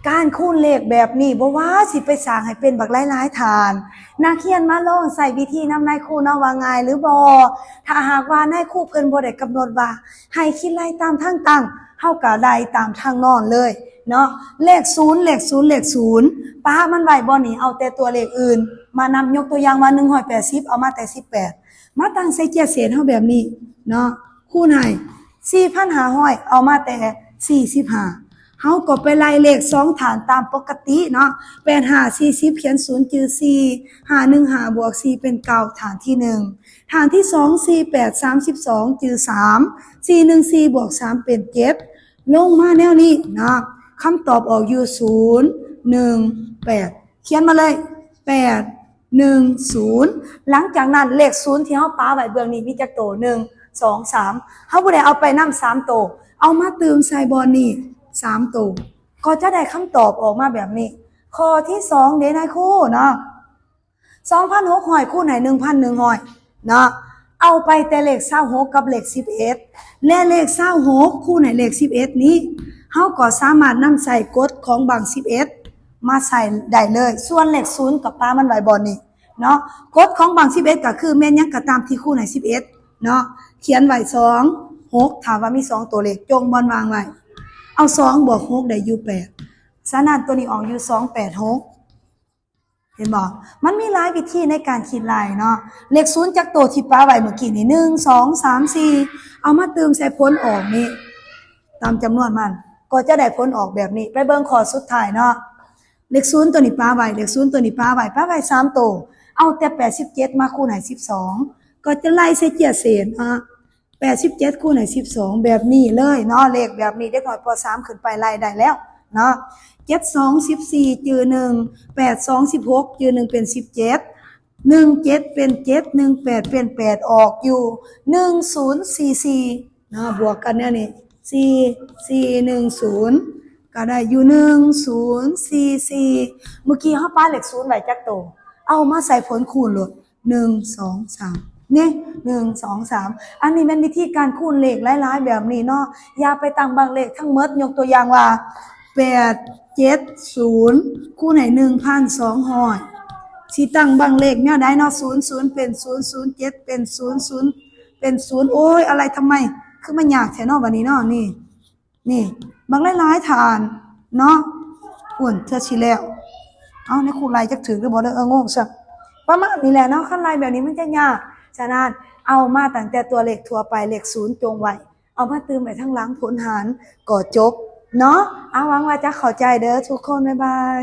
การคูณเลขแบบนี้บ่ว่าสิไปสร้างให้เป็นบักหลายๆฐานนักเรียนมาลองใส่วิธีนำนายครูเนาะว่าง่ายหรือบ่ถ้าหากว่านายครูเพิ่นบ่ได้กำหนดว่าให้คิดไล่ตามทางตั้งเฮาก็ได้ตามทางนอนเลยเนาะเลข0เลข0เลข0ป้ามันไว้บ่นี่เอาแต่ตัวเลขอื่นมานำยกตัวอย่างว่า180เอามาแต่18มาตั้งใส่เกียร์เศษเฮาแบบนี้เนาะคูณให้4,500เอามาแต่45เฮาก็ไปไล่เลข2ฐานตามปกติเนาะ8 5 40เขียน0จือ4 5 1 5บวก4เป็น9ฐานที่1ฐานที่2 4 8 32จือ3 4 1 4บวก3เป็น7ลงมาแนวนี้เนาะคำตอบออกอยู่0 1 8เขียนมาเลย8 1 0หลังจากนั้นเลข0ที่เฮาปาไว้เบื้องนี้มีจักโต1 2 3เฮาบ่ได้เอาไปนำ3โตเอามาเติมใส่บอลนี่3ตัวก็จะได้คำตอบออกมาแบบนี้ข้อที่2เด้นายครูเนาะ2,600คูณให้ 1,100เนาะเอาไปแต่เลข26กับเลข11และเลข26คูณให้เลข11นี้เฮาก็สามารถนำใส่กฎของบาง11มาใส่ได้เลยส่วนเลข0กับปามันไว้บ่นี่เนาะกฎของบาง11ก็คือแม่นหยังก็ตามที่คูณให้11เนาะเขียนไว้2 6ถ้าว่ามี2ตัวเลขจงบอนวางไว้เอา2บวก6ได้อยู่8ฉะนั้นตัวนี้ออกอยู่286เห็นบ่มันมีหลายวิธีในการคิดลายเนาะเลข0จากตัวที่ป้าไว้เมื่อกี้นี่1 2 3 4เอามาเติมใส่ผลออกนี่ตามจำนวนมันก็จะได้ผลออกแบบนี้ไปเบิ่งข้อสุดท้ายเนาะเลข0ตัวนี้ป้าไว้เลข0ตัวนี้ป้าไว้3ตัวเอาแต่87มาคูณให้12ก็จะไล่ใส่เกียร์เศษ87คูณให้12แบบนี้เลยเนาะเลขแบบนี้เด็กน้อยป.3 ขึ้นไปไล่ได้แล้วเนาะ7 2 14จือ1 8 2 16จือ1เป็น17 17เป็น7 18เป็น8ออกอยู่1044เนาะบวกกันเนี่ยนี่4410ก็ได้อยู่1044เมื่อกี้เฮาปาเลข0ไว้จักโตเอามาใส่ผลคูณโลด1 2 3นี่1 2 3อันนี้เป็นวิธีการคูณเลขหลายๆแบบนี้เนาะอย่าไปตั้งบางเลขทั้งหมดยกตัวอย่างว่า8 7 0คูณให้ 1,200สิตั้งบางเลขแนวใดเนาะ00เป็น0 07เป็น00เป็น0โอ้ยอะไรทำไมคือมันยากแท้เนาะบัดนี้เนาะนี่บางหลายๆฐานเนาะพุ่นเทื่อสิแล้วเอาในครูไล่จักถึกหรือบ่เด้องงซะประมาณนี้แหละเนาะคันไล่แบบนี้มันจะยากฉะนั้นเอามาตั้งแต่ตัวเลขทั่วไปเลข0จงไว้เอามาเติมไว้ทั้งหลังผลหารก็จบเนาะเอาหวังว่าจะเข้าใจเด้อทุกคนบ๊ายบาย